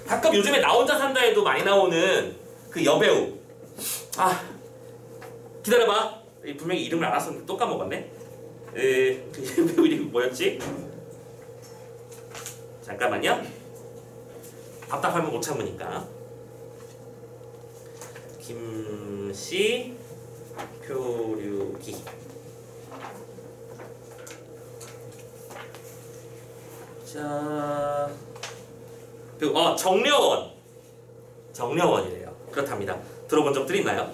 가끔 요즘에 나 혼자 산다에도 많이 나오는 그 여배우. 기다려봐. 분명히 이름을 알았었는데 또 까먹었네. 그 여배우 이름이 뭐였지? 잠깐만요. 답답하면 못 참으니까. 김씨 표류기. 자, 그리고 정려원이래요. 그렇답니다. 들어본 적들이 있나요?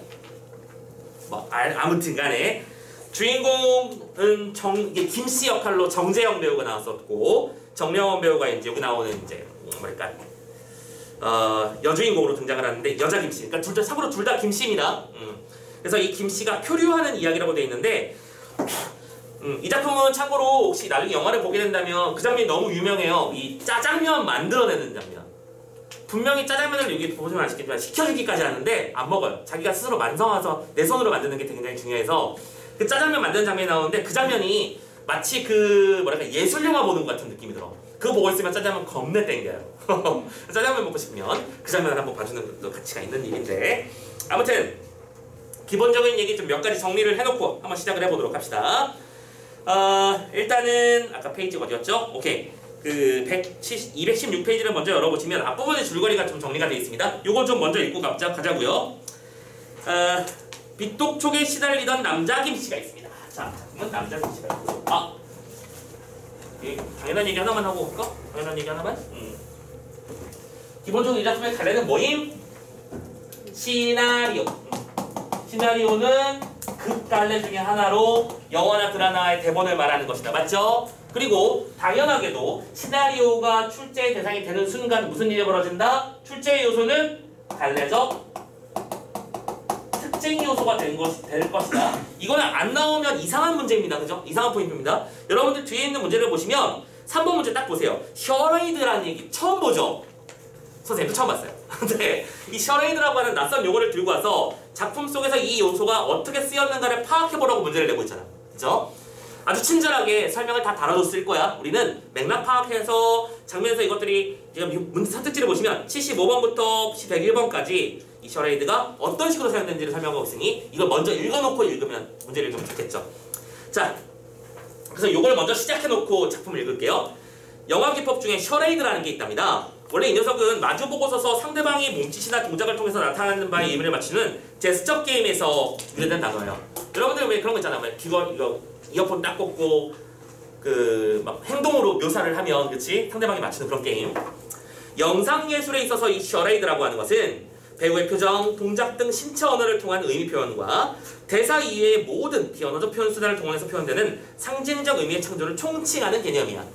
아무튼간에 주인공은 이게 김씨 역할로 정재영 배우가 나왔었고, 정려원 배우가 이제 여기 나오는 이제 뭐랄까 여주인공으로 등장을 하는데 여자 김씨. 그러니까 둘 다 김씨입니다. 그래서 이 김씨가 표류하는 이야기라고 되어 있는데. 이 작품은 참고로 혹시 나중에 영화를 보게 된다면 그 장면이 너무 유명해요. 이 짜장면 만들어내는 장면. 분명히 짜장면을 여기 보시면 아시겠지만 시켜주기까지 하는데 안 먹어요. 자기가 스스로 완성해서 내 손으로 만드는 게 굉장히 중요해서 그 짜장면 만드는 장면이 나오는데 그 장면이 마치 예술 영화 보는 것 같은 느낌이 들어. 그거 보고 있으면 짜장면 겁내 땡겨요. 짜장면 먹고 싶으면 그 장면을 한번 봐주는 것도 가치가 있는 일인데, 아무튼 기본적인 얘기 좀 몇 가지 정리를 해놓고 한번 시작을 해보도록 합시다. 일단은 아까 페이지가 어디였죠? 오케이. 216페이지를 먼저 열어보시면 앞부분의 줄거리가 좀 정리가 되어 있습니다. 요거 좀 먼저 읽고 가자고요. 빗독촉에 시달리던 남자 김씨가 있습니다. 자, 그러면 남자 김씨가 있고, 당연한 얘기 하나만 하고 올까? 당연한 얘기 하나만? 기본적으로 이 작품의 갈래는 뭐임? 시나리오. 시나리오는 극갈래 중에 하나로 영화나 드라마의 대본을 말하는 것이다. 맞죠? 그리고 당연하게도 시나리오가 출제의 대상이 되는 순간 무슨 일이 벌어진다? 출제의 요소는 갈래적 특징 요소가 될 것이다. 이거는 안 나오면 이상한 문제입니다. 그죠? 이상한 포인트입니다. 여러분들 뒤에 있는 문제를 보시면 3번 문제 딱 보세요. 셔레이드라는 얘기 처음 보죠? 선생님도 처음 봤어요. 근데 이 셔레이드라고 하는 낯선 용어를 들고 와서 작품 속에서 이 요소가 어떻게 쓰였는가를 파악해보라고 문제를 내고 있잖아. 그죠? 아주 친절하게 설명을 다 달아줬을 거야. 우리는 맥락 파악해서 장면에서 이것들이 제가 문제 선택지를 보시면 75번부터 101번까지 이 셔레이드가 어떤 식으로 사용되는지를 설명하고 있으니 이걸 먼저 읽어놓고 읽으면 문제를 좀 좋겠죠. 자, 그래서 이걸 먼저 시작해놓고 작품을 읽을게요. 영화 기법 중에 셔레이드라는 게 있답니다. 원래 이 녀석은 마주보고 서서 상대방이 몸짓이나 동작을 통해서 나타나는 바에 의미를 맞추는 제스처 게임에서 유래된 단어예요. 여러분들 왜 그런 거 있잖아요. 이거 이어폰 딱 꽂고 막 행동으로 묘사를 하면, 그치? 상대방이 맞추는 그런 게임. 영상 예술에 있어서 이 셔레이드라고 하는 것은 배우의 표정, 동작 등 신체 언어를 통한 의미 표현과 대사 이외의 모든 비언어적 표현 수단을 동원해서 표현되는 상징적 의미의 창조를 총칭하는 개념이야.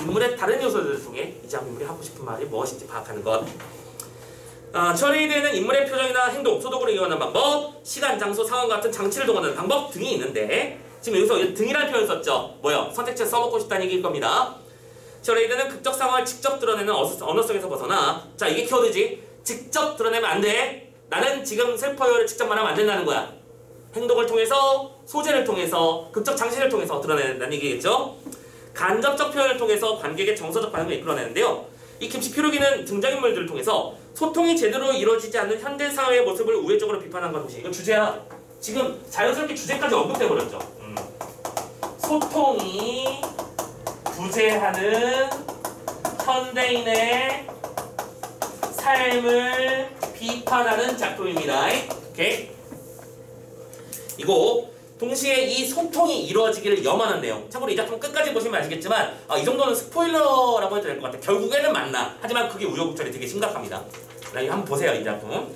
인물의 다른 요소들 중에 이 인물이 하고 싶은 말이 무엇인지 파악하는 것. 셔레이드에는 인물의 표정이나 행동, 소독으로 이용하는 방법, 시간, 장소, 상황 같은 장치를 동원하는 방법 등이 있는데, 지금 여기서 등이라는 표현을 썼죠. 뭐요? 선택지에 써먹고 싶다는 얘기일 겁니다. 셔레이드는 극적 상황을 직접 드러내는 언어성에서 벗어나, 자, 이게 키워드지. 직접 드러내면 안 돼. 나는 지금 슬퍼요를 직접 말하면 안 된다는 거야. 행동을 통해서, 소재를 통해서, 극적 장치를 통해서 드러낸다는 얘기겠죠. 간접적 표현을 통해서 관객의 정서적 반응을 이끌어내는데요. 이 김씨 표류기는 등장인물들을 통해서 소통이 제대로 이루어지지 않는 현대사회의 모습을 우회적으로 비판한 것이, 이건 주제야. 지금 자연스럽게 주제까지 언급돼버렸죠. 소통이 부재하는 현대인의 삶을 비판하는 작품입니다. 오케이? 이거 동시에 이 소통이 이루어지기를 염원하는 내용. 참고로 이 작품 끝까지 보시면 아시겠지만 이 정도는 스포일러라고 해도 될 것 같아요. 결국에는 맞나. 하지만 그게 우여곡절이 되게 심각합니다. 한번 보세요. 이 작품.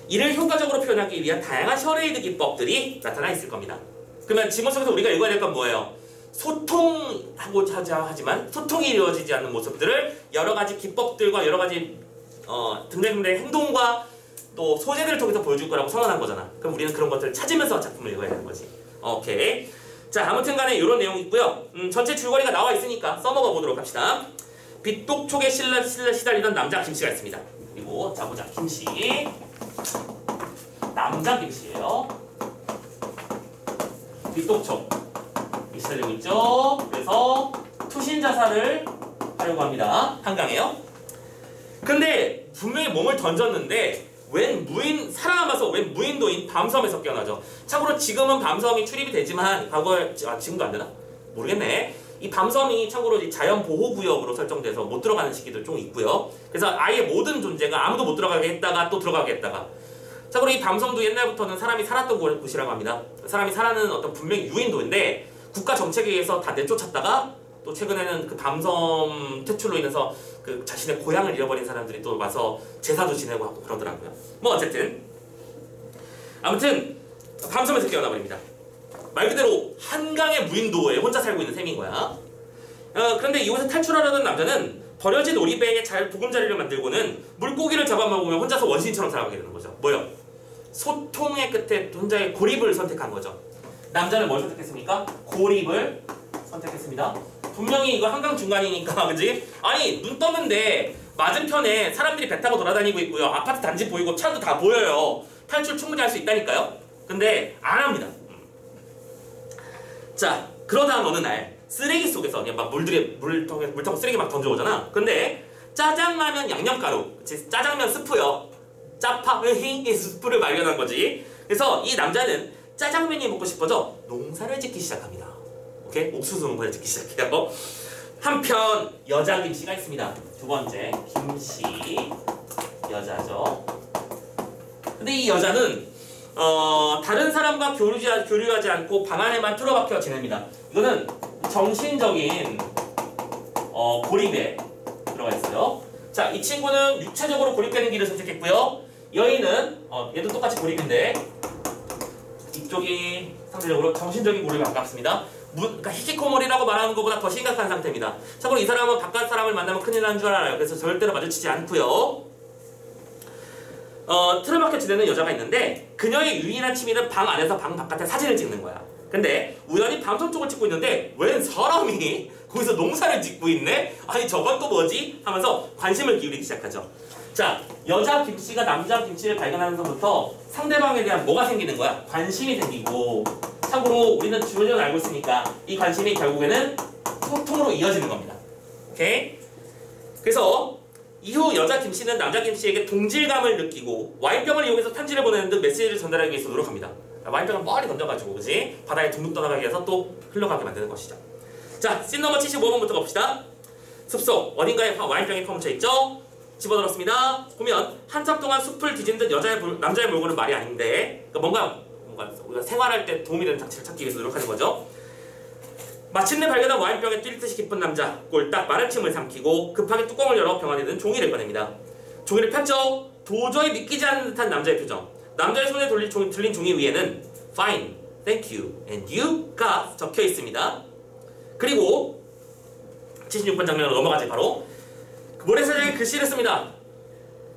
이를 효과적으로 표현하기 위한 다양한 셔레이드 기법들이 나타나 있을 겁니다. 그러면 지문 속에서 우리가 읽어야 될 건 뭐예요? 소통하고자 하지만 소통이 이루어지지 않는 모습들을 여러 가지 기법들과 여러 가지 등장인물의 행동과 또 소재들을 통해서 보여줄 거라고 선언한 거잖아. 그럼 우리는 그런 것들을 찾으면서 작품을 읽어야 되는 거지. 오케이. 자, 아무튼 간에 이런 내용이 있고요. 전체 줄거리가 나와 있으니까 써먹어 보도록 합시다. 빗독촉에 시달리던 남자 김씨가 있습니다. 그리고 자 보자. 김씨. 남자 김씨예요. 빗독촉. 시달리고 있죠. 그래서 투신 자살을 하려고 합니다. 한강에요. 근데 분명히 몸을 던졌는데 웬 무인 살아남아서 웬 무인도인 밤섬에서 깨어나죠. 참고로 지금은 밤섬이 출입이 되지만 과거에 지금도 안 되나? 모르겠네. 이 밤섬이 참고로 이 자연 보호 구역으로 설정돼서 못 들어가는 시기도 좀 있고요. 그래서 아예 모든 존재가 아무도 못 들어가게 했다가 또 들어가게 했다가. 참고로 이 밤섬도 옛날부터는 사람이 살았던 곳이라고 합니다. 사람이 살아는 어떤 분명히 유인도인데 국가 정책에 의해서 다 내쫓았다가 또 최근에는 그 밤섬 퇴출로 인해서 그 자신의 고향을 잃어버린 사람들이 또 와서 제사도 지내고 하고 그러더라고요. 뭐 어쨌든 아무튼 밤섬에서 깨어나 버립니다. 말 그대로 한강의 무인도에 혼자 살고 있는 셈인 거야. 그런데 이곳에 탈출하려던 남자는 버려진 오리배에 잘 보금자리를 만들고는 물고기를 잡아먹으며 혼자서 원시인처럼 살아가게 되는 거죠. 뭐요? 소통의 끝에 혼자의 고립을 선택한 거죠. 남자는 뭘 선택했습니까? 고립을 선택했습니다. 분명히 이거 한강 중간이니까 그지? 아니 눈 떴는데 맞은편에 사람들이 배 타고 돌아다니고 있고요. 아파트 단지 보이고 차도 다 보여요. 탈출 충분히 할 수 있다니까요. 근데 안 합니다. 자, 그러다 어느 날 쓰레기 속에서 그냥 막 물통에 쓰레기 막 던져오잖아. 근데 짜장라면 양념가루, 그치? 짜장면 스프요. 짜파의 스프를 발견한 거지. 그래서 이 남자는 짜장면이 먹고 싶어져 농사를 짓기 시작합니다. 오케이? 옥수수 농사를 짓기 시작해요. 한편 여자 김씨가 있습니다. 두 번째 김씨 여자죠. 근데 이 여자는 다른 사람과 교류하지 않고 방 안에만 틀어박혀 지냅니다. 이거는 정신적인 고립에 들어가 있어요. 자, 이 친구는 육체적으로 고립되는 길을 선택했고요. 여인은 얘도 똑같이 고립인데 이쪽이 상대적으로 정신적인 고립에 가깝습니다. 그러니까 히키코모리라고 말하는 것보다 더 심각한 상태입니다. 참고로 이 사람은 바깥 사람을 만나면 큰일 나는 줄 알아요. 그래서 절대로 마주치지 않고요. 틀어박혀 지내는 여자가 있는데 그녀의 유일한 취미는 방 안에서 방 바깥에 사진을 찍는 거야. 근데 우연히 밤섬 쪽을 찍고 있는데 웬 사람이 거기서 농사를 짓고 있네? 아니 저건 또 뭐지? 하면서 관심을 기울이기 시작하죠. 자, 여자 김씨가 남자 김씨를 발견하면서부터 상대방에 대한 뭐가 생기는 거야? 관심이 생기고, 참고로 우리는 주변을 알고 있으니까 이 관심이 결국에는 소통으로 이어지는 겁니다. 오케이? 그래서 이후 여자 김씨는 남자 김씨에게 동질감을 느끼고 와인병을 이용해서 편지를 보내는 등 메시지를 전달하기 위해서 노력합니다. 와인병을 멀리 던져가지고 그지? 바다에 둥둥 떠나가게 해서 또 흘러가게 만드는 것이죠. 자, 씬 넘버 75번부터 봅시다. 숲속 어딘가에 와인병이 퍼묻혀 있죠? 집어들었습니다. 보면 한참 동안 숲을 뒤진 듯 남자의 몰골은 말이 아닌데, 그러니까 뭔가 우리가 생활할 때 도움이 되는 장치를 찾기 위해서 노력하는 거죠. 마침내 발견한 와인병에 뛸 듯이 깊은 남자, 꼴딱 마른 침을 삼키고 급하게 뚜껑을 열어 병 안에 든 종이를 꺼냅니다. 종이를 폈죠. 도저히 믿기지 않는 듯한 남자의 표정. 남자의 손에 들린 종이 위에는 Fine, Thank you, and You가 적혀 있습니다. 그리고 76번 장면으로 넘어가지 바로 모래사장에 글씨를 씁니다.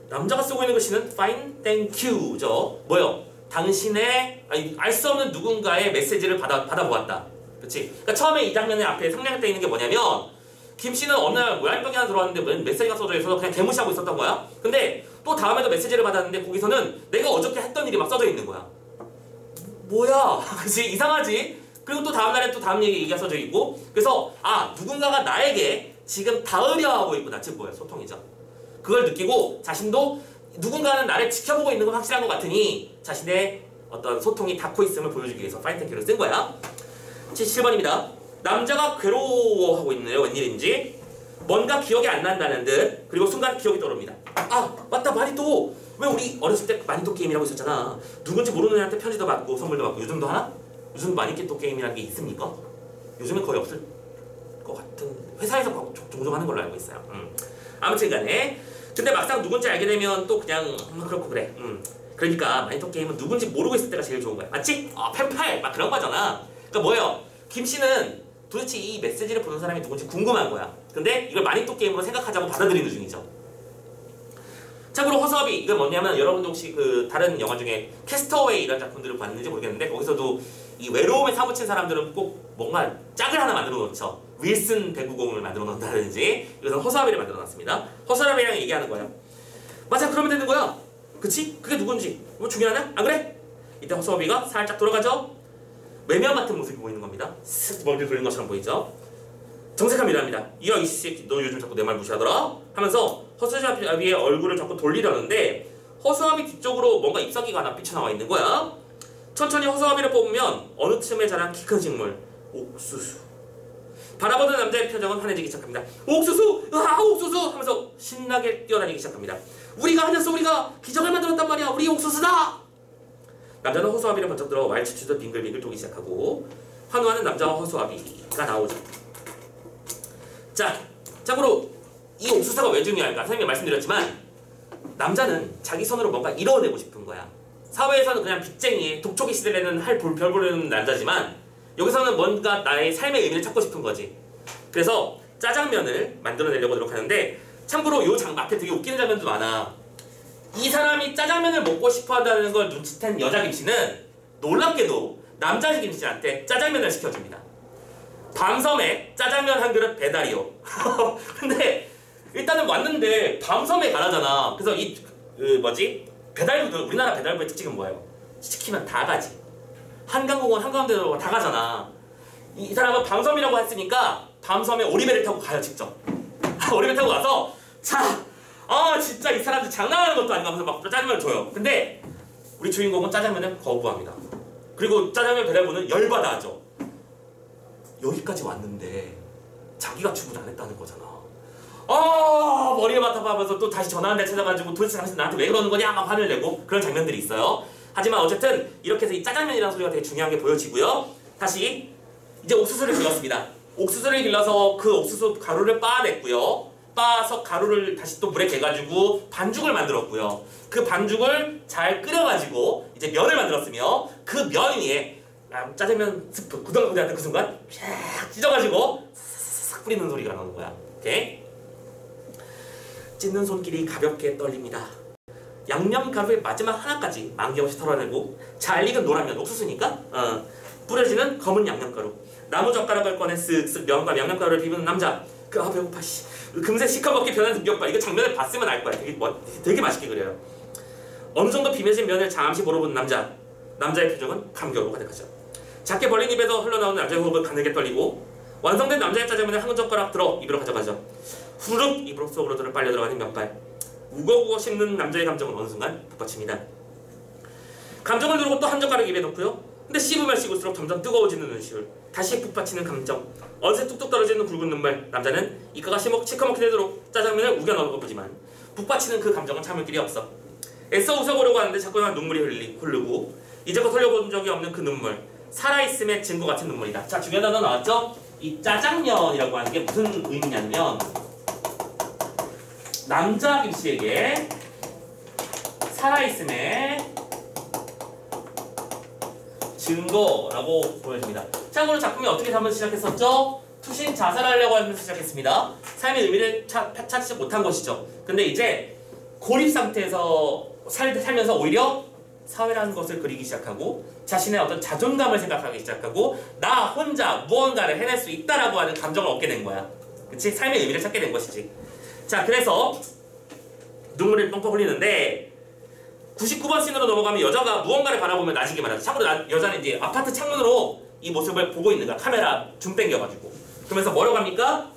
남자가 쓰고 있는 글씨는 Fine, Thank you죠. 뭐요? 당신의 알 수 없는 누군가의 메시지를 받아보았다. 그렇지? 그러니까 처음에 이 장면의 앞에 상냥되어 있는 게 뭐냐면 김씨는 어느 날 와인병이 하나 들어왔는데 메시지가 써져 있어서 그냥 개무시하고 있었던 거야. 근데 또 다음에도 메시지를 받았는데 거기서는 내가 어저께 했던 일이 막 써져 있는 거야. 뭐야? 그치? 이상하지? 그리고 또 다음날에 또 다음 얘기가 써져 있고, 그래서 누군가가 나에게 지금 닿으려 하고 있구나. 즉 뭐야? 소통이죠. 그걸 느끼고 자신도 누군가는 나를 지켜보고 있는 건 확실한 것 같으니 자신의 어떤 소통이 닿고 있음을 보여주기 위해서 파인 땡큐를 쓴 거야. 77번입니다. 남자가 괴로워하고 있네요. 웬일인지. 뭔가 기억이 안 난다는 듯. 그리고 순간 기억이 떠오릅니다. 맞다. 마니또. 왜 우리 어렸을 때 마니또 게임이라고 있었잖아. 누군지 모르는 애한테 편지도 받고 선물도 받고. 요즘도 하나? 요즘 마니또 게임이라는 게 있습니까? 요즘은 거의 없을 것 같은, 회사에서 종종 하는 걸로 알고 있어요. 아무튼 간에 근데 막상 누군지 알게 되면 또 그냥 그렇고 그래. 그러니까 마니또 게임은 누군지 모르고 있을 때가 제일 좋은 거야. 맞지? 펜팔 막 그런 거잖아. 그러니까 뭐예요? 김씨는 도대체 이 메시지를 보는 사람이 누군지 궁금한 거야. 근데 이걸 마니또 게임으로 생각하자고 받아들이는 중이죠. 참고로 허수아비, 이건 뭐냐면 여러분도 혹시 그 다른 영화 중에 캐스터웨이 이런 작품들을 봤는지 모르겠는데 거기서도 이 외로움에 사무친 사람들은 꼭 뭔가 짝을 하나 만들어 놓죠. 윌슨 배구공을 만들어 놓는다든지. 이것은 허수아비를 만들어 놨습니다. 허수아비랑 얘기하는 거예요. 맞아, 그러면 되는 거야. 그치? 그게 누군지 뭐 중요하냐? 안 그래? 이때 허수아비가 살짝 돌아가죠. 외면 같은 모습이 보이는 겁니다. 쓱 머리를 돌린 것처럼 보이죠. 정색합니다. 이야 이 새끼 너 요즘 자꾸 내 말 무시하더라? 하면서 허수아비의 얼굴을 자꾸 돌리려는데 허수아비 뒤쪽으로 뭔가 잎사귀가 하나 삐쳐나와 있는 거야. 천천히 허수아비를 뽑으면 어느 틈에 자란 키 큰 식물 옥수수. 바라보는 남자의 표정은 환해지기 시작합니다. 옥수수! 으아 옥수수! 하면서 신나게 뛰어다니기 시작합니다. 우리가 하였어 우리가 기적을 만들었단 말이야. 우리 옥수수다! 남자는 허수아비를 번쩍 들어 말치추듯 빙글빙글 돌기 시작하고 환호하는 남자와 허수아비가 나오죠. 자, 참고로 이 옥수수가 왜 중요할까? 선생님이 말씀드렸지만 남자는 자기 손으로 뭔가 이뤄내고 싶은 거야. 사회에서는 그냥 빚쟁이, 독촉이 시대에는 별 보려는 남자지만 여기서는 뭔가 나의 삶의 의미를 찾고 싶은 거지. 그래서 짜장면을 만들어내려고 노력하는데 참고로 요 앞에 되게 웃기는 장면도 많아. 이 사람이 짜장면을 먹고 싶어 한다는 걸 눈치챈 여자 김씨는 놀랍게도 남자 김씨한테 짜장면을 시켜줍니다. 밤섬에 짜장면 한 그릇 배달이요. 근데 일단은 왔는데 밤섬에 가라잖아. 그래서 배달부들 우리나라 배달부의 특징은 뭐예요? 시키면 다 가지. 한강공원 한가운데로 다 가잖아. 이 사람은 밤섬이라고 했으니까 밤섬에 오리배를 타고 가요 직접. 오리배 타고 가서 진짜 이 사람들 장난하는 것도 아닌가 하면서 막 짜장면을 줘요. 근데 우리 주인공은 짜장면을 거부합니다. 그리고 짜장면 배달부는 열받아 하죠. 여기까지 왔는데 자기가 주문 안 했다는 거잖아. 머리에 맡아가면서 또 다시 전화한 데 찾아가지고 도대체 당신 나한테 왜 그러는 거냐 막 화를 내고 그런 장면들이 있어요. 하지만 어쨌든 이렇게 해서 이 짜장면이라는 소리가 되게 중요한 게 보여지고요. 다시 이제 옥수수를 길렀습니다. 옥수수를 길러서 그 옥수수 가루를 빻아냈고요. 빻아서 가루를 다시 또 물에 개가지고 반죽을 만들었고요. 그 반죽을 잘 끓여가지고 이제 면을 만들었으며 그 면 위에 짜장면 스프 구덩구덩한 그 순간 쫙 찢어가지고 싹 뿌리는 소리가 나는 거야. 오케이? 찢는 손길이 가볍게 떨립니다. 양념 가루의 마지막 하나까지 망김없이 털어내고 잘 익은 노란면 옥수수니까 뿌려지는 검은 양념가루. 나무 젓가락을 꺼내 쓱쓱 면과 양념가루를 비비는 남자. 배고파 씨. 금세 시커멓게 변한 등격발. 이거 장면을 봤으면 알 거야. 되게 맛있게 그려요. 어느 정도 비벼진 면을 잠시 보러보는 남자. 남자의 표정은 감격으로 가득하죠. 작게 벌린 입에서 흘러나오는 남자의 호흡을 가늘게 떨리고 완성된 남자의 짜장면을 한 젓가락 들어 입으로 가져가죠. 후룩 입으로 속으로 빨려 들어가는 면발. 우거우거 씹는 남자의 감정은 어느 순간 북받칩니다. 감정을 누르고 또 한 젓가락 입에 넣고요. 근데 씹으면 씹을수록 점점 뜨거워지는 눈시울. 다시 북받치는 감정. 어느새 뚝뚝 떨어지는 굵은 눈물. 남자는 이가가 시커멓게 되도록 짜장면을 우겨 넣은 것 보지만 북받치는 그 감정은 참을 길이 없어. 애써 웃어보려고 하는데 자꾸만 눈물이 흐르고 이제껏 흘려본 적이 없는 그 눈물. 살아있음의 증거 같은 눈물이다. 자, 중요한 단어 나왔죠? 이 짜장면이라고 하는 게 무슨 의미냐면 남자 김씨에게 살아있음의 증거라고 보여집니다. 참고로 작품이 어떻게 하면서 시작했었죠? 투신 자살하려고 하면서 시작했습니다. 삶의 의미를 찾지 못한 것이죠. 근데 이제 고립 상태에서 살면서 오히려 사회라는 것을 그리기 시작하고 자신의 어떤 자존감을 생각하기 시작하고 나 혼자 무언가를 해낼 수 있다라고 하는 감정을 얻게 된 거야. 그치? 삶의 의미를 찾게 된 것이지. 자, 그래서 눈물을 뻥뻥 흘리는데 99번 씬으로 넘어가면 여자가 무언가를 바라보면 나지게 말하죠. 참고로 여자는 이제 아파트 창문으로 이 모습을 보고 있는 거야. 카메라 줌 당겨가지고. 그러면서 뭐라고 합니까?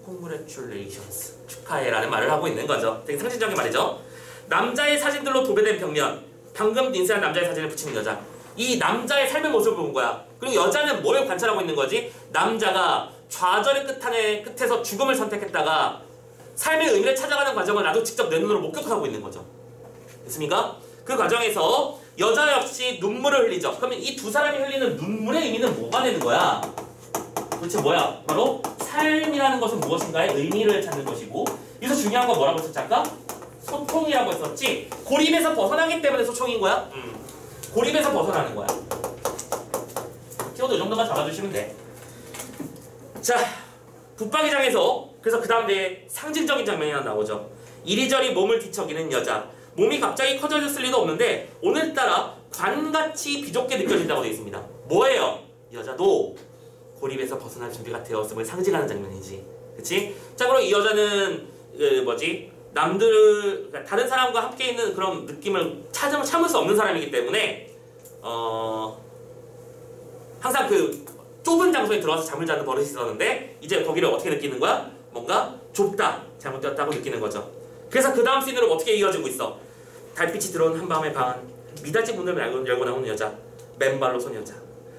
Congratulations. 축하해라는 말을 하고 있는 거죠. 되게 상징적인 말이죠. 남자의 사진들로 도배된 벽면. 방금 인쇄한 남자의 사진을 붙이는 여자. 이 남자의 삶의 모습을 본 거야. 그리고 여자는 뭘 관찰하고 있는 거지? 남자가 좌절의 끝에서 죽음을 선택했다가 삶의 의미를 찾아가는 과정을 나도 직접 내 눈으로 목격하고 있는 거죠. 됐습니까? 그 과정에서 여자 역시 눈물을 흘리죠. 그러면 이 두 사람이 흘리는 눈물의 의미는 뭐가 되는 거야? 도대체 뭐야? 바로 삶이라는 것은 무엇인가의 의미를 찾는 것이고, 여기서 중요한 건 뭐라고 했었지 아까? 소통이라고 했었지. 고립에서 벗어나기 때문에 소통인 거야? 고립에서 벗어나는 거야. 키워드 이 정도만 잡아주시면 돼. 자, 붙박이장에서 그래서 그 다음에 상징적인 장면이 하나 나오죠. 이리저리 몸을 뒤척이는 여자. 몸이 갑자기 커져졌을 리도 없는데 오늘따라 관같이 비좁게 느껴진다고 되어 있습니다. 뭐예요? 여자도 고립에서 벗어날 준비가 되었음을 상징하는 장면이지. 그치? 자, 그럼 이 여자는 그러니까 다른 사람과 함께 있는 그런 느낌을 참을 수 없는 사람이기 때문에 항상 좁은 장소에 들어가서 잠을 자는 버릇이 있었는데 이제 거기를 어떻게 느끼는 거야? 뭔가 좁다, 잘못되었다고 느끼는 거죠. 그래서 그 다음 씬으로 어떻게 이어지고 있어? 달빛이 들어온 한밤의 방, 미닫이 문을 열고 나오는 여자, 맨발로 선 여자,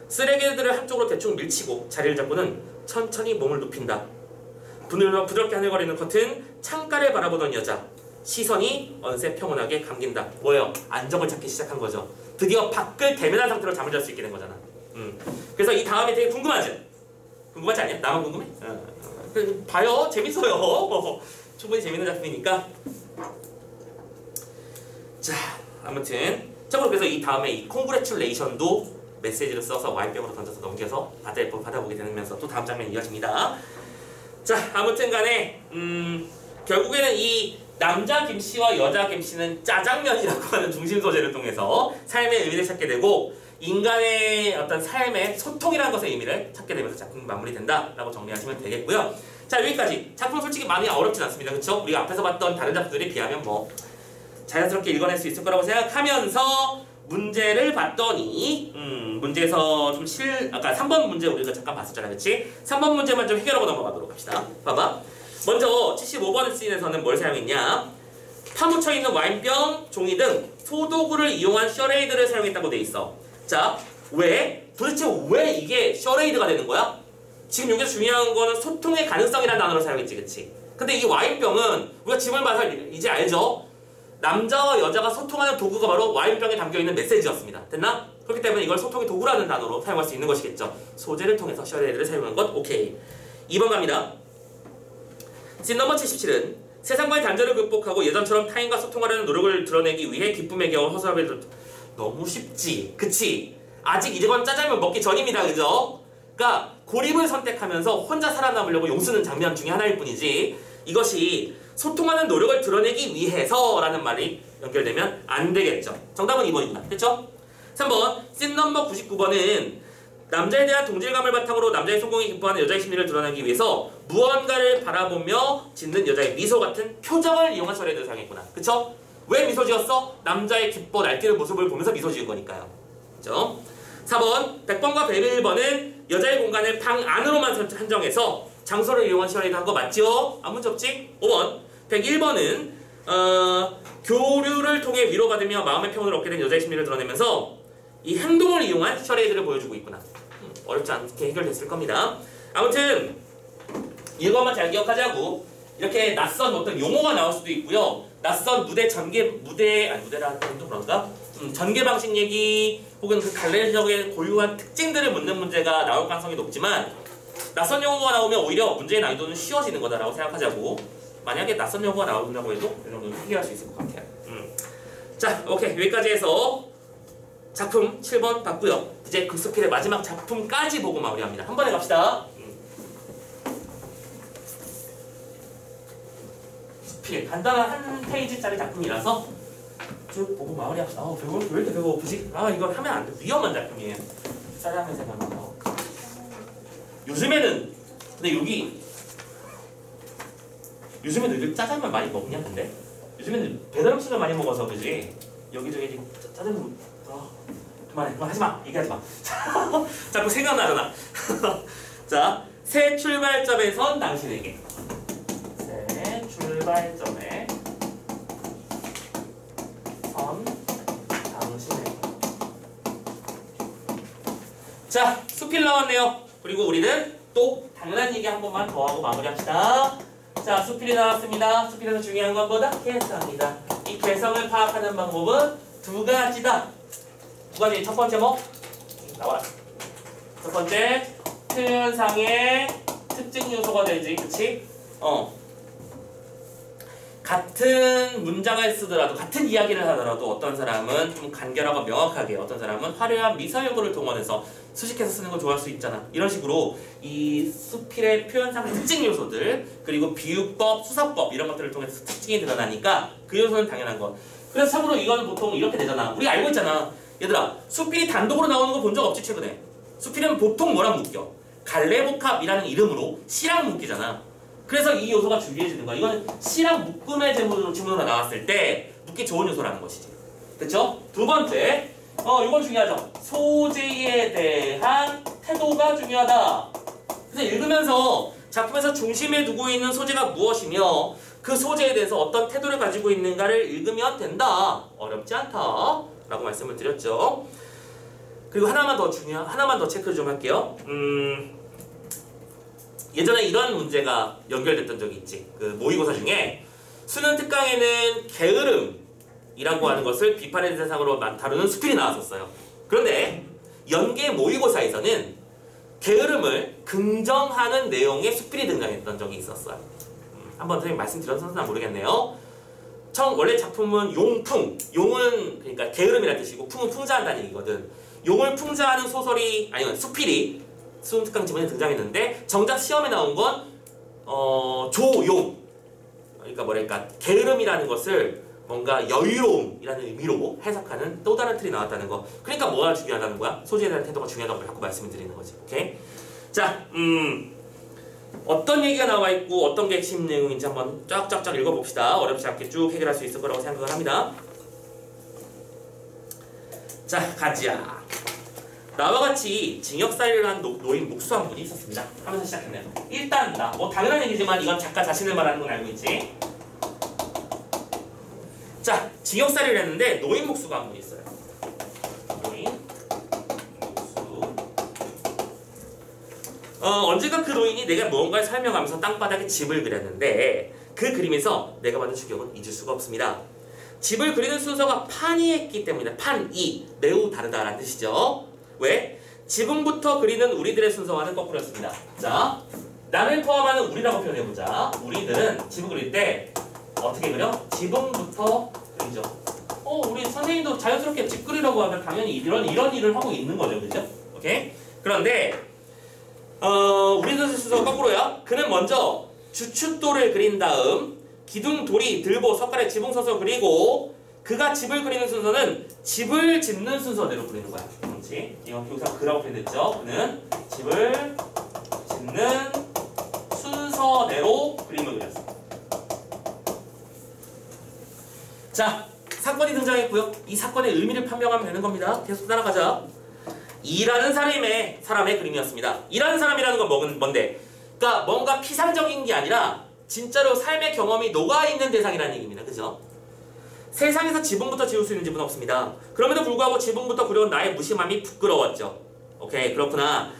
쓰레기들을 한쪽으로 대충 밀치고 자리를 잡고는 천천히 몸을 눕힌다. 부드럽게 하늘거리는 커튼, 창가를 바라보던 여자, 시선이 어느새 평온하게 감긴다. 뭐예요? 안정을 찾기 시작한 거죠. 드디어 밖을 대면한 상태로 잠을 잘 수 있게 된 거잖아. 그래서 이 다음이 되게 궁금하지? 궁금하지 않냐? 나만 궁금해? 봐요. 재밌어요. 충분히 재밌는 작품이니까. 자, 아무튼 참고로 그래서 이 다음에 이 콩그레츄레이션도 메시지를 써서 와인병으로 던져서 넘겨서 받아보게 되면서 또 다음 장면이 이어집니다. 자, 아무튼 간에 결국에는 이 남자 김씨와 여자 김씨는 짜장면이라고 하는 중심 소재를 통해서 삶의 의미를 찾게 되고 인간의 어떤 삶의 소통이라는 것의 의미를 찾게 되면서 작품이 마무리된다라고 정리하시면 되겠고요. 자, 여기까지. 작품 솔직히 많이 어렵진 않습니다. 그렇죠? 우리가 앞에서 봤던 다른 작품들에 비하면 뭐 자연스럽게 읽어낼 수 있을 거라고 생각하면서 문제를 봤더니 문제에서 좀 아까 3번 문제 우리가 잠깐 봤었잖아요. 그렇지? 3번 문제만 좀 해결하고 넘어가도록 합시다. 봐봐. 먼저 75번 씬에서는 뭘 사용했냐? 파묻혀 있는 와인병, 종이 등 소도구를 이용한 셔레이드를 사용했다고 돼 있어. 자, 도대체 왜 이게 셔레이드가 되는 거야? 지금 여기서 중요한 거는 소통의 가능성이라는 단어를 사용했지, 그치? 근데 이 와인병은 우리가 지금 봐서 이제 알죠? 남자와 여자가 소통하는 도구가 바로 와인병에 담겨있는 메시지였습니다. 됐나? 그렇기 때문에 이걸 소통의 도구라는 단어로 사용할 수 있는 것이겠죠. 소재를 통해서 셔레이드를 사용한 것, 오케이. 2번 갑니다. 씬 넘버 77은 세상과의 단절을 극복하고 예전처럼 타인과 소통하려는 노력을 드러내기 위해 기쁨의 겨울 허수아비를 너무 쉽지, 그치? 아직 이건 짜장면 먹기 전입니다, 그죠? 그러니까 고립을 선택하면서 혼자 살아남으려고 용쓰는 장면 중에 하나일 뿐이지 이것이 소통하는 노력을 드러내기 위해서라는 말이 연결되면 안 되겠죠. 정답은 2번입니다. 됐죠? 3번 씬 넘버 99번은 남자에 대한 동질감을 바탕으로 남자의 성공에 기뻐하는 여자의 심리를 드러내기 위해서 무언가를 바라보며 짓는 여자의 미소 같은 표정을 이용한 셔레이드를 사용했구나. 그쵸? 왜 미소 지었어? 남자의 기뻐 날뛰는 모습을 보면서 미소 지은 거니까요. 그죠? 4번 100번과 101번은 여자의 공간을 방 안으로만 한정해서 장소를 이용한 셔레이드 한 거 맞죠? 아무 문제 없지? 5번 101번은 교류를 통해 위로받으며 마음의 평온을 얻게 된 여자의 심리를 드러내면서 이 행동을 이용한 셔레이드를 보여주고 있구나. 어렵지 않게 해결됐을 겁니다. 아무튼 이것만 잘 기억하자고. 이렇게 낯선 어떤 용어가 나올 수도 있고요. 낯선 무대라는 건 좀 그런가? 전개 방식 얘기 혹은 그 갈래적의 고유한 특징들을 묻는 문제가 나올 가능성이 높지만 낯선 용어가 나오면 오히려 문제의 난이도는 쉬워지는 거다라고 생각하자고. 만약에 낯선 용어가 나온다고 해도 이 정도는 해결할 수 있을 것 같아요. 자, 오케이. 여기까지 해서 작품 7번 봤고요. 이제 그 스킬의 마지막 작품까지 보고 마무리합니다. 한 번에 갑시다. 스킬 간단한 한 페이지짜리 작품이라서 쭉 보고 마무리합시다. 왜 이렇게 배고프지? 이거 하면 안 돼. 위험한 작품이에요. 짜장면 생각나서. 요즘에는 이렇게 짜장면 많이 먹냐 근데? 요즘에는 배달 음식을 많이 먹어서 그지? 여기저기 짜장면 그만해 하지마 얘기하지마. 자꾸 생각나잖아. 자, 새 출발점에 선 당신에게. 새 출발점에 선 당신에게. 자, 수필 나왔네요. 그리고 우리는 또 당연한 얘기 한 번만 더 하고 마무리합시다. 자, 수필이 나왔습니다. 수필에서 중요한 건 뭐다? 개성이다. 이 개성을 파악하는 방법은 두 가지다. 두 가지. 첫 번째 뭐? 나와라. 첫 번째 표현상의 특징 요소가 되지, 그치? 같은 문장을 쓰더라도 같은 이야기를 하더라도 어떤 사람은 좀 간결하고 명확하게, 어떤 사람은 화려한 미사용어를 동원해서 수식해서 쓰는 걸 좋아할 수 있잖아. 이런 식으로 이 수필의 표현상 특징 요소들 그리고 비유법, 수사법 이런 것들을 통해서 특징이 드러나니까 그 요소는 당연한 것. 그래서 참고로 이거는 보통 이렇게 되잖아. 우리가 알고 있잖아. 얘들아, 수필이 단독으로 나오는 거 본 적 없지 최근에? 수필은 보통 뭐랑 묶여? 갈래복합이라는 이름으로 시랑 묶이잖아. 그래서 이 요소가 중요해지는 거야. 이거는 시랑 묶음의 지문으로 나왔을 때 묶기 좋은 요소라는 것이지. 그쵸? 두 번째, 이건 중요하죠. 소재에 대한 태도가 중요하다. 그래서 읽으면서 작품에서 중심에 두고 있는 소재가 무엇이며 그 소재에 대해서 어떤 태도를 가지고 있는가를 읽으면 된다. 어렵지 않다. 라고 말씀을 드렸죠. 그리고 하나만 더 체크 좀 할게요. 예전에 이런 문제가 연결됐던 적이 있지. 그 모의고사 중에 수능 특강에는 게으름이라고 하는 것을 비판의 대상으로 다루는 수필이 나왔었어요. 그런데 연계 모의고사에서는 게으름을 긍정하는 내용의 수필이 등장했던 적이 있었어요. 한번 선생님 말씀드렸었나 모르겠네요. 원래 작품은 용풍, 용은 그러니까 게으름이라는 뜻이고 풍은 풍자한다는 얘기거든. 용을 풍자하는 소설이 아니면 수필이 수능 특강 지문에 등장했는데 정작 시험에 나온 건 조용, 그러니까 뭐랄까 게으름이라는 것을 뭔가 여유로움이라는 의미로 해석하는 또 다른 틀이 나왔다는 거. 그러니까 뭐가 중요하다는 거야? 소재에 대한 태도가 중요하다고 자꾸 말씀을 드리는 거지. 오케이? 자, 어떤 얘기가 나와 있고 어떤 게 핵심 내용인지 한번 쫙쫙쫙 읽어봅시다. 어렵지 않게 쭉 해결할 수 있을 거라고 생각을 합니다. 자, 가자. 나와 같이 징역살이를 한 노인 목수 한 분이 있었습니다. 하면서 시작했네요. 일단 뭐 당연한 얘기지만 이건 작가 자신을 말하는 건 알고 있지. 자, 징역살이를 했는데 노인 목수가 한 분 있어요. 노인 목수. 언젠가 그 노인이 내가 무언가를 설명하면서 땅바닥에 집을 그렸는데 그 그림에서 내가 받은 충격은 잊을 수가 없습니다. 집을 그리는 순서가 판이했기 때문이다. 판이 매우 다르다라는 뜻이죠. 왜? 지붕부터 그리는 우리들의 순서와는 거꾸로였습니다. 자, 나를 포함하는 우리라고 표현해보자. 우리들은 집을 그릴 때 어떻게 그려? 지붕부터 그리죠. 우리 선생님도 자연스럽게 집 그리려고 하면 당연히 이런 일을 하고 있는 거죠. 그죠? 오케이? 그런데 우리들의 순서가 거꾸로야. 그는 먼저 주춧돌을 그린 다음 기둥, 도리, 들보, 석가래, 지붕 서서 그리고 그가 집을 그리는 순서는 집을 짓는 순서대로 그리는 거야. 그렇지? 이거 여기서 그라고 표현했죠. 그는 집을 짓는 순서대로 그림을 그렸어. 자, 사건이 등장했고요. 이 사건의 의미를 판명하면 되는 겁니다. 계속 따라가자. 일하는 사람의 그림이었습니다. 일하는 사람이라는 건 뭔데? 그러니까 뭔가 피상적인 게 아니라 진짜로 삶의 경험이 녹아있는 대상이라는 얘기입니다. 그죠? 세상에서 지붕부터 지을 수 있는 집은 없습니다. 그럼에도 불구하고 지붕부터 그려온 나의 무심함이 부끄러웠죠. 오케이, 그렇구나.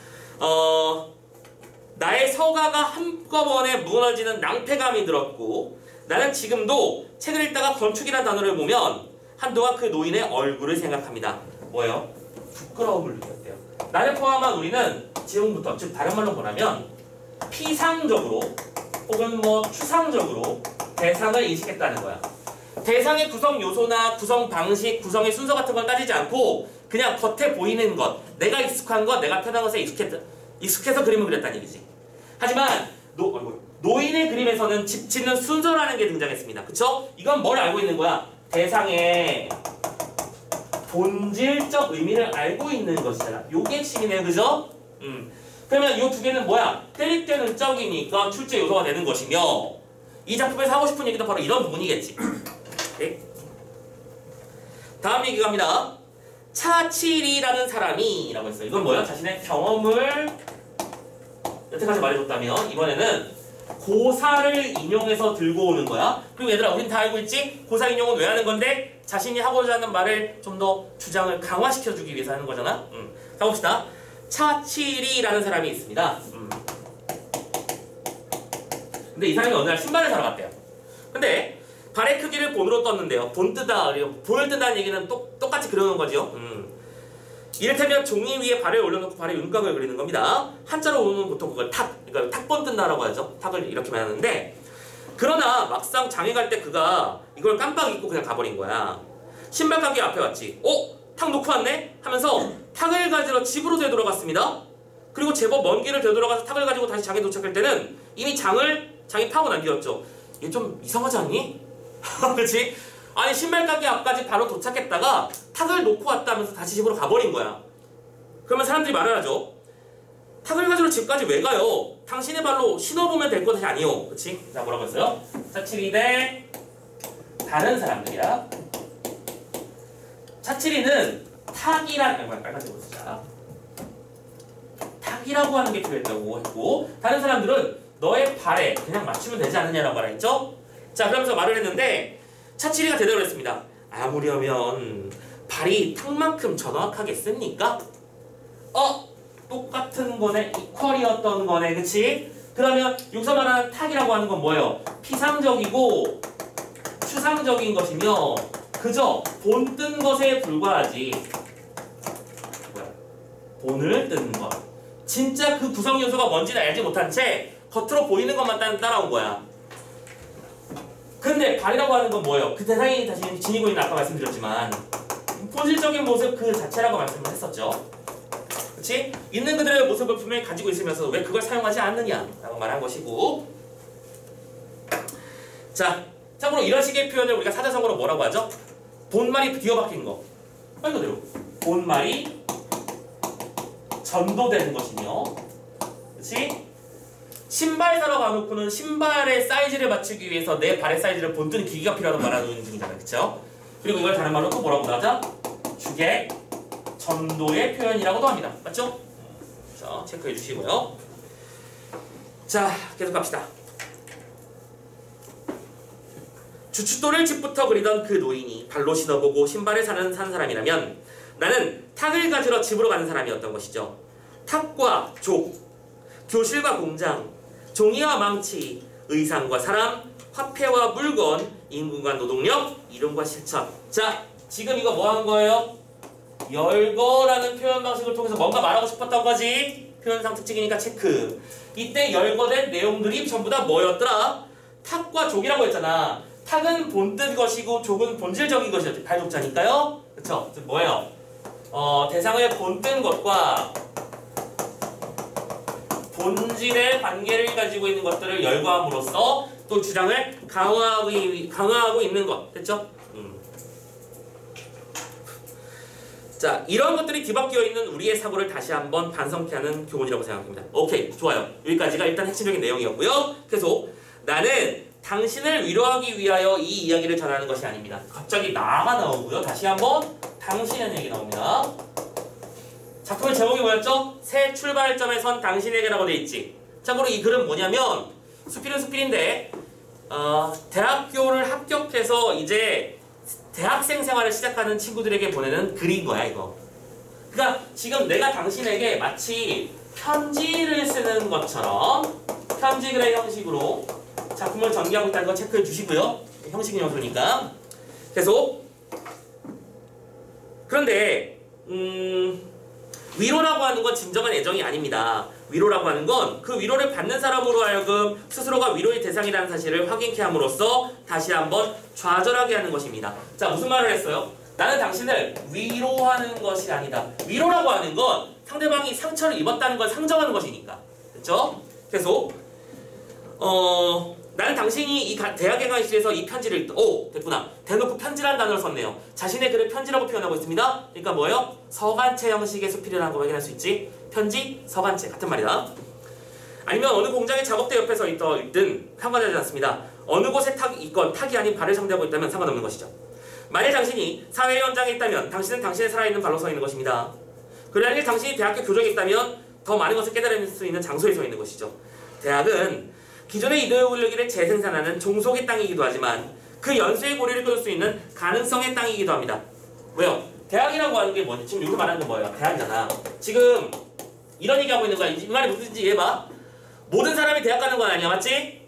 나의 서가가 한꺼번에 무너지는 낭패감이 들었고 나는 지금도 책을 읽다가 건축이라는 단어를 보면 한동안 그 노인의 얼굴을 생각합니다. 뭐예요? 부끄러움을 느꼈대요. 나를 포함한 우리는 지붕부터, 즉 다른 말로 뭐냐면 피상적으로 혹은 추상적으로 대상을 인식했다는 거야. 대상의 구성 요소나 구성 방식, 구성의 순서 같은 걸 따지지 않고 그냥 겉에 보이는 것, 내가 익숙한 것, 내가 편한 것에 익숙해서 그림을 그렸다는 얘기지. 하지만 노인의 그림에서는 집 짓는 순서라는 게 등장했습니다. 그쵸? 이건 뭘 알고 있는 거야? 대상의 본질적 의미를 알고 있는 것이잖아. 요게 핵심이네요. 그죠? 그러면 이 두 개는 뭐야? 때립되는 적이니까 출제 요소가 되는 것이며 이 작품에서 하고 싶은 얘기도 바로 이런 부분이겠지. 네? 다음 얘기 갑니다. 차칠이라는 사람이 라고 했어요. 이건 뭐야? 자신의 경험을 여태까지 말해줬다면 이번에는 고사를 인용해서 들고 오는 거야. 그리고 얘들아, 우린 다 알고 있지? 고사 인용은 왜 하는 건데? 자신이 하고자 하는 말을 좀 더 주장을 강화시켜주기 위해서 하는 거잖아. 가봅시다. 차칠이라는 사람이 있습니다. 근데 이 사람이 어느 날 신발을 사러 갔대요. 근데 발의 크기를 본으로 떴는데요. 본 뜨다, 본을 뜬다는 얘기는 똑같이 그려놓은 거죠. 이를테면 종이 위에 발을 올려놓고 발의 윤곽을 그리는 겁니다. 한자로 보면 보통 그걸 그러니까 탁본 뜬다라고 하죠. 탁을 이렇게 말하는데 그러나 막상 장에 갈 때 그가 이걸 깜빡 잊고 그냥 가버린 거야. 신발 가게 앞에 왔지. 탁 놓고 왔네? 하면서 탁을 가지러 집으로 되돌아갔습니다. 그리고 제법 먼 길을 되돌아가서 탁을 가지고 다시 장에 도착할 때는 이미 장이 파고 남겼죠. 얘 좀 이상하지 않니? 그렇지? 아니 신발 가게 앞까지 바로 도착했다가 탁을 놓고 왔다면서 다시 집으로 가버린 거야. 그러면 사람들이 말을 하죠. 탁을 가지러 집까지 왜 가요? 당신의 발로 신어보면 될 것이 아니요. 그렇지? 자, 뭐라고 했어요? 차칠이 대 다른 사람들이야. 차칠이는 탁이란 빨간색으로 쓰자. 탁이라고 하는 게 필요했다고 했고, 다른 사람들은 너의 발에 그냥 맞추면 되지 않느냐라고 말했죠. 자, 그러면서 말을 했는데 차치리가 대답을 했습니다. 아무려면 발이 탁만큼 정확하겠습니까? 똑같은 거네, 이퀄이었던 거네, 그치? 그러면 여기서 말하는 탁이라고 하는 건 뭐예요? 피상적이고 추상적인 것이며 그저 본 뜬 것에 불과하지. 본을 뜨는 것. 진짜 그 구성 요소가 뭔지는 알지 못한 채 겉으로 보이는 것만 따라온 거야. 근데 발이라고 하는 건 뭐예요? 그 대상이 다시 지니고 있는 아까 말씀드렸지만 본질적인 모습 그 자체라고 말씀을 했었죠. 그치? 있는 그들의 모습을 분명히 가지고 있으면서 왜 그걸 사용하지 않느냐라고 말한 것이고, 자, 참고로 이런 식의 표현을 우리가 사자성어로 뭐라고 하죠? 본말이 뒤어박힌 거. 말 그대로 본말이 전도되는 것이며, 그치? 신발 사러 가놓고는 신발의 사이즈를 맞추기 위해서 내 발의 사이즈를 본뜨는 기기가 필요하다고 말하는 중이잖아요. 그쵸? 그리고 이걸 다른 말로 또 뭐라고 하자? 주객 전도의 표현이라고도 합니다. 맞죠? 자, 체크해 주시고요. 자, 계속 갑시다. 주춧돌을 집부터 그리던 그 노인이 발로 신어보고 신발을 산 사람이라면 나는 탁을 가지러 집으로 가는 사람이었던 것이죠. 탁과 족, 교실과 공장, 종이와 망치, 의상과 사람, 화폐와 물건, 인구와 노동력, 이름과 실천. 자, 지금 이거 뭐 하는 거예요? 열거라는 표현 방식을 통해서 뭔가 말하고 싶었던 거지. 표현상 특징이니까 체크. 이때 열거된 내용들이 전부 다 뭐였더라? 탁과 족이라고 했잖아. 탁은 본뜬 것이고 족은 본질적인 것이었지. 발족자니까요. 그쵸? 뭐예요? 대상의 본뜬 것과 본질의 관계를 가지고 있는 것들을 열거함으로써 또 주장을 강화하고 있는 것. 됐죠? 자, 이런 것들이 뒤바뀌어 있는 우리의 사고를 다시 한번 반성케 하는 교훈이라고 생각합니다. 오케이, 좋아요. 여기까지가 일단 핵심적인 내용이었고요. 계속 나는 당신을 위로하기 위하여 이 이야기를 전하는 것이 아닙니다. 갑자기 나가 나오고요. 다시 한번 당신의 얘기 나옵니다. 작품의 제목이 뭐였죠? 새 출발점에 선 당신에게라고 돼 있지. 참고로 이 글은 뭐냐면 수필은 수필인데 대학교를 합격해서 이제 대학생 생활을 시작하는 친구들에게 보내는 글인 거야, 이거. 그러니까 지금 내가 당신에게 마치 편지를 쓰는 것처럼 편지 글의 형식으로 작품을 전개하고 있다는 거 체크해 주시고요. 형식의 요소니까. 계속. 그런데 위로라고 하는 건 진정한 애정이 아닙니다. 위로라고 하는 건 그 위로를 받는 사람으로 하여금 스스로가 위로의 대상이라는 사실을 확인케 함으로써 다시 한번 좌절하게 하는 것입니다. 자, 무슨 말을 했어요? 나는 당신을 위로하는 것이 아니다. 위로라고 하는 건 상대방이 상처를 입었다는 걸 상정하는 것이니까. 됐죠? 계속. 나는 당신이 이 대학에 간 시에서 이 편지를 됐구나. 대놓고 편지라는 단어를 썼네요. 자신의 글을 편지라고 표현하고 있습니다. 그러니까 뭐예요? 서간체 형식의 수필이라는 거 확인할 수 있지. 편지, 서간체 같은 말이다. 아니면 어느 공장의 작업대 옆에 서 있든 상관하지 않습니다. 어느 곳에 탁이 있건 탁이 아닌 발을 상대하고 있다면 상관없는 것이죠. 만일 당신이 사회 현장에 있다면 당신은 당신의 살아있는 발로 서 있는 것입니다. 그러니 당신이 대학교 교정에 있다면 더 많은 것을 깨달을 수 있는 장소에 서 있는 것이죠. 대학은 기존의 이데올로기를 재생산하는 종속의 땅이기도 하지만 그 연쇄의 고리를 끊을 수 있는 가능성의 땅이기도 합니다. 왜요? 대학이라고 하는 게 뭐지? 지금 여기서 말하는 건 뭐예요? 대학이잖아. 지금 이런 얘기하고 있는 거야. 이 말이 무슨 뜻인지 이해해봐. 모든 사람이 대학 가는 건 아니야. 맞지?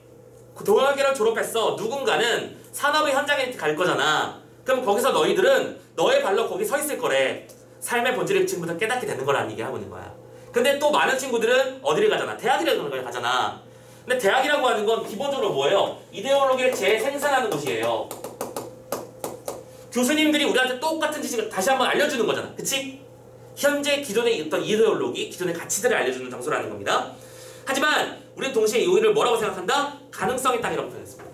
동학교를 졸업했어. 누군가는 산업의 현장에 갈 거잖아. 그럼 거기서 너희들은 너의 발로 거기 서 있을 거래. 삶의 본질을 지금부터 깨닫게 되는 거라는 얘기를 하고 있는 거야. 근데 또 많은 친구들은 어디를 가잖아? 대학이라는 걸 가잖아. 근데 대학이라고 하는 건 기본적으로 뭐예요? 이데올로기를 재생산하는 곳이에요. 교수님들이 우리한테 똑같은 지식을 다시 한번 알려주는 거잖아. 그치? 현재 기존의 어떤 이데올로기, 기존의 가치들을 알려주는 장소라는 겁니다. 하지만 우리는 동시에 여기를 뭐라고 생각한다? 가능성의 땅이라고 표현했습니다.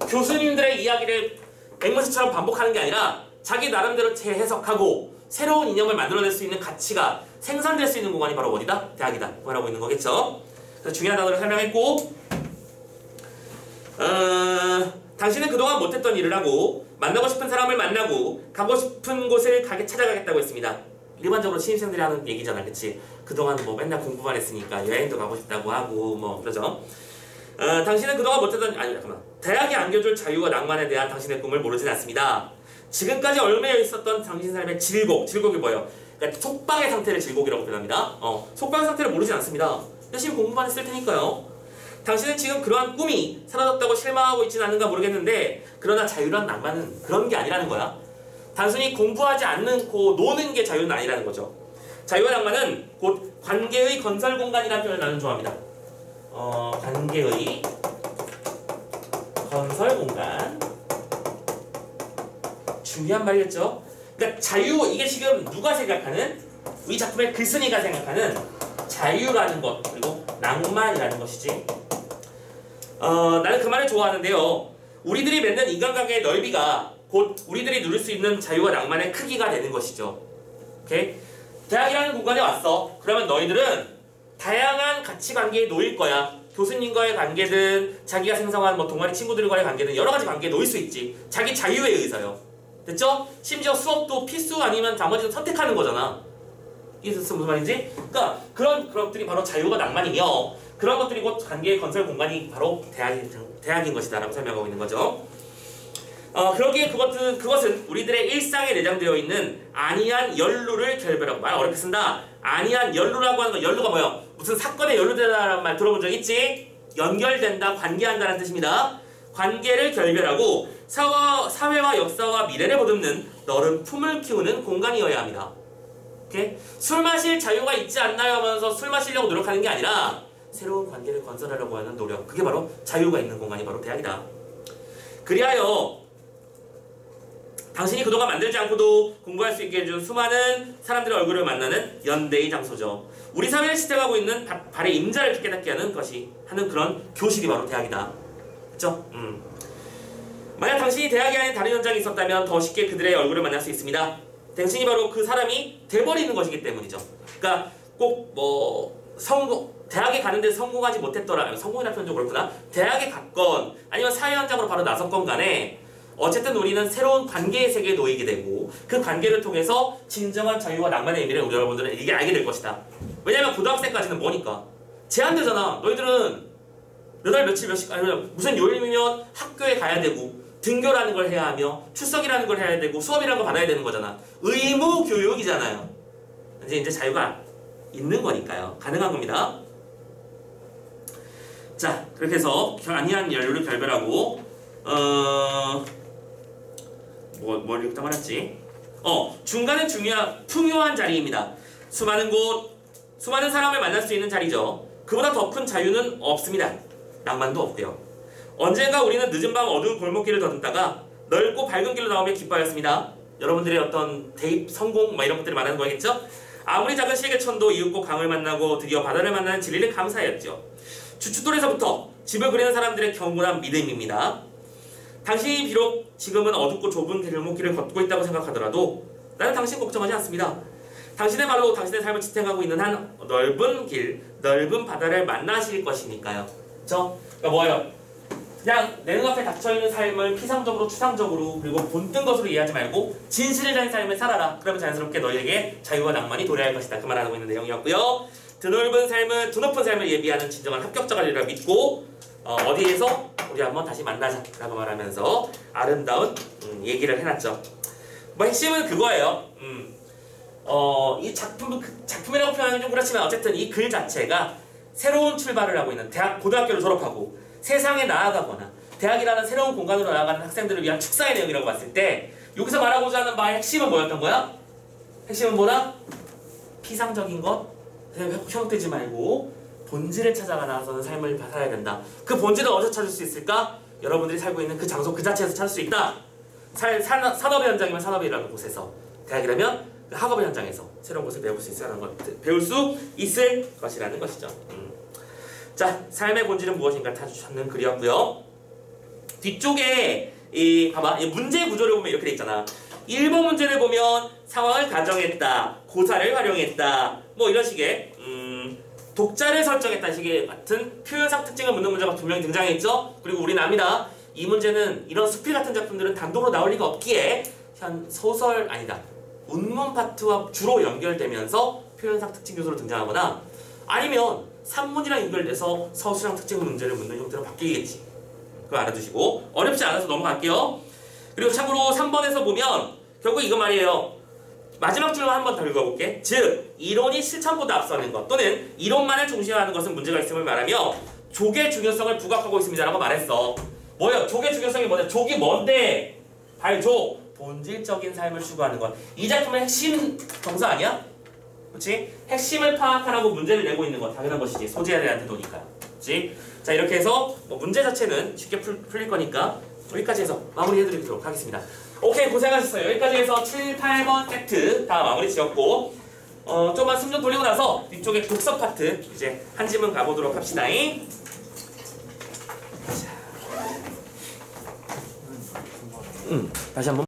교수님들의 이야기를 앵무새처럼 반복하는 게 아니라 자기 나름대로 재해석하고 새로운 이념을 만들어낼 수 있는 가치가 생산될 수 있는 공간이 바로 어디다? 대학이다. 말하고 있는 거겠죠. 그래서 중요한 단어를 설명했고 당신은 그동안 못했던 일을 하고 만나고 싶은 사람을 만나고 가고 싶은 곳을 찾아가겠다고 했습니다. 일반적으로 신입생들이 하는 얘기잖아, 그치? 그동안 뭐 맨날 공부만 했으니까 여행도 가고 싶다고 하고 뭐 그러죠. 당신은 그동안 못했던 대학이 안겨줄 자유와 낭만에 대한 당신의 꿈을 모르진 않습니다. 지금까지 얽매여 있었던 당신 삶의 질곡이 뭐예요? 그러니까 속박의 상태를 질곡이라고 표현합니다. 속박의 상태를 모르진 않습니다. 열심히 공부만 했을 테니까요. 당신은 지금 그러한 꿈이 사라졌다고 실망하고 있지는 않은가 모르겠는데 그러나 자유란 낭만은 그런 게 아니라는 거야. 단순히 공부하지 않고 노는 게 자유는 아니라는 거죠. 자유와 낭만은 곧 관계의 건설 공간이라는 표현을 나는 좋아합니다. 관계의 건설 공간. 중요한 말이겠죠. 그러니까 자유, 이게 지금 누가 생각하는, 이 작품의 글쓴이가 생각하는 자유라는 것 그리고 낭만이라는 것이지. 나는 그 말을 좋아하는데요. 우리들이 맺는 인간관계의 넓이가 곧 우리들이 누릴 수 있는 자유와 낭만의 크기가 되는 것이죠. 오케이? 대학이라는 공간에 왔어. 그러면 너희들은 다양한 가치관계에 놓일 거야. 교수님과의 관계든 자기가 생성한 뭐 동아리 친구들과의 관계든 여러 가지 관계에 놓일 수 있지. 자기 자유에 의해서요. 됐죠? 심지어 수업도 필수 아니면 나머지는 선택하는 거잖아. 이게 무슨 말인지? 그러니까 그런 것들이 바로 자유와 낭만이며 그런 것들이 곧 관계의 건설 공간이 바로 대학인 것이다 라고 설명하고 있는 거죠. 그러기에 그것은 우리들의 일상에 내장되어 있는 안이한 연루를 결별하고, 말 어렵게 쓴다. 안이한 연루라고 하는 건, 연루가 뭐야? 무슨 사건에 연루되다라는 말 들어본 적 있지? 연결된다, 관계한다는 뜻입니다. 관계를 결별하고 사회와 역사와 미래를 보듬는 너른 품을 키우는 공간이어야 합니다. 오케이? 술 마실 자유가 있지 않나요? 하면서 술 마시려고 노력하는 게 아니라 새로운 관계를 건설하려고 하는 노력, 그게 바로 자유가 있는 공간이 바로 대학이다. 그리하여 당신이 그동안 만들지 않고도 공부할 수 있게 해준 수많은 사람들의 얼굴을 만나는 연대의 장소죠. 우리 사회를 지탱하고 있는 발의 임자를 깨닫게 하는 그런 교실이 바로 대학이다. 그쵸? 만약 당신이 대학이 아닌 다른 현장이 있었다면 더 쉽게 그들의 얼굴을 만날 수 있습니다. 당신이 바로 그 사람이 돼버리는 것이기 때문이죠. 그러니까 꼭 대학에 가는데 성공하지 못했더라, 성공이라는 표현 좀 그렇구나. 대학에 갔건 아니면 사회 현장으로 바로 나섰건 간에 어쨌든 우리는 새로운 관계의 세계에 놓이게 되고 그 관계를 통해서 진정한 자유와 낭만의 의미를 우리 여러분들은 이게 알게 될 것이다. 왜냐면 고등학생까지는 뭐니까 제한되잖아. 너희들은 몇 월 며칠 아니면 무슨 요일이면 학교에 가야 되고 등교라는 걸 해야 하며 출석이라는 걸 해야 되고 수업이라는 걸 받아야 되는 거잖아. 의무 교육이잖아요. 이제 자유가 있는 거니까요. 가능한 겁니다. 자, 그렇게 해서 안이한 연루를 결별하고 뭘 읽다 말았지? 중간은 풍요한 자리입니다. 수많은 사람을 만날 수 있는 자리죠. 그보다 더 큰 자유는 없습니다. 낭만도 없고요. 언젠가 우리는 늦은 밤 어두운 골목길을 더듬다가 넓고 밝은 길로 나오며 기뻐하였습니다. 여러분들의 어떤 대입 성공 이런 것들을 말하는 거겠죠? 아무리 작은 시계천도 이윽고 강을 만나고 드디어 바다를 만나는 진리는 감사였죠. 주춧돌에서부터 집을 그리는 사람들의 경건한 믿음입니다. 당신이 비록 지금은 어둡고 좁은 골목길을 걷고 있다고 생각하더라도 나는 당신 걱정하지 않습니다. 당신의 말로 당신의 삶을 지탱하고 있는 한 넓은 길, 넓은 바다를 만나실 것이니까요. 그쵸? 그러니까 뭐예요? 그냥 내 눈앞에 닥쳐있는 삶을 피상적으로, 추상적으로 그리고 본뜬 것으로 이해하지 말고 진실을 다닌 삶을 살아라. 그러면 자연스럽게 너에게 자유와 낭만이 도래할 것이다. 그 말하고 있는 내용이었고요. 드높은 삶을 예비하는 진정한 합격자가 되리라 믿고 어디에서 우리 한번 다시 만나자 라고 말하면서 아름다운 얘기를 해놨죠. 뭐 핵심은 그거예요. 이 작품이라고 표현하면 좀 그렇지만 어쨌든 이 글 자체가 새로운 출발을 하고 있는 고등학교를 졸업하고 세상에 나아가거나 대학이라는 새로운 공간으로 나아가는 학생들을 위한 축사의 내용이라고 봤을 때 여기서 말하고자 하는 바의 핵심은 뭐였던 거야? 핵심은 뭐다? 피상적인 것 형태지 말고 본질을 찾아가 나서는 삶을 살아야 된다. 그 본질을 어디서 찾을 수 있을까? 여러분들이 살고 있는 그 장소 그 자체에서 찾을 수 있다. 산업의 현장이면 산업이라는 곳에서, 대학이라면 그 학업의 현장에서 새로운 것을 배울 수 있을 것이라는 것이죠. 자, 삶의 본질은 무엇인가 찾는 글이었고요. 뒤쪽에 봐봐, 이 문제 구조를 보면 이렇게 돼 있잖아. 1번 문제를 보면 상황을 가정했다, 고사를 활용했다, 뭐 이런 식의 독자를 설정했다는 식의 같은 표현상 특징을 묻는 문제가 분명히 등장했죠. 그리고 우리는 압니다. 이 문제는 이런 수필 같은 작품들은 단독으로 나올 리가 없기에 현 소설 아니다. 운문 파트와 주로 연결되면서 표현상 특징 요소로 등장하거나 아니면 산문이랑 연결돼서 서술형 특징 문제를 묻는 형태로 바뀌겠지. 그거 알아두시고 어렵지 않아서 넘어갈게요. 그리고 참고로 3번에서 보면 결국 이거 말이에요. 마지막 줄만 한번 더 읽어볼게. 즉 이론이 실천보다 앞서는 것 또는 이론만을 중시하는 것은 문제가 있음을 말하며 족의 중요성을 부각하고 있습니다라고 말했어. 뭐예요? 족의 중요성이 뭐냐? 족이 뭔데? 발족, 본질적인 삶을 추구하는 것. 이 작품의 핵심 정서 아니야? 그렇지? 핵심을 파악하라고 문제를 내고 있는 것. 당연한 것이지. 소재에 대한 태도니까. 그렇지? 자 이렇게 해서 뭐 문제 자체는 쉽게 풀릴 거니까 여기까지 해서 마무리해드리도록 하겠습니다. 오케이 고생하셨어요. 여기까지 해서 7, 8번 세트 다 마무리 지었고 좀만 숨 좀 돌리고 나서 뒤쪽에 독서 파트 이제 한 지문 가보도록 합시다. 다시 한번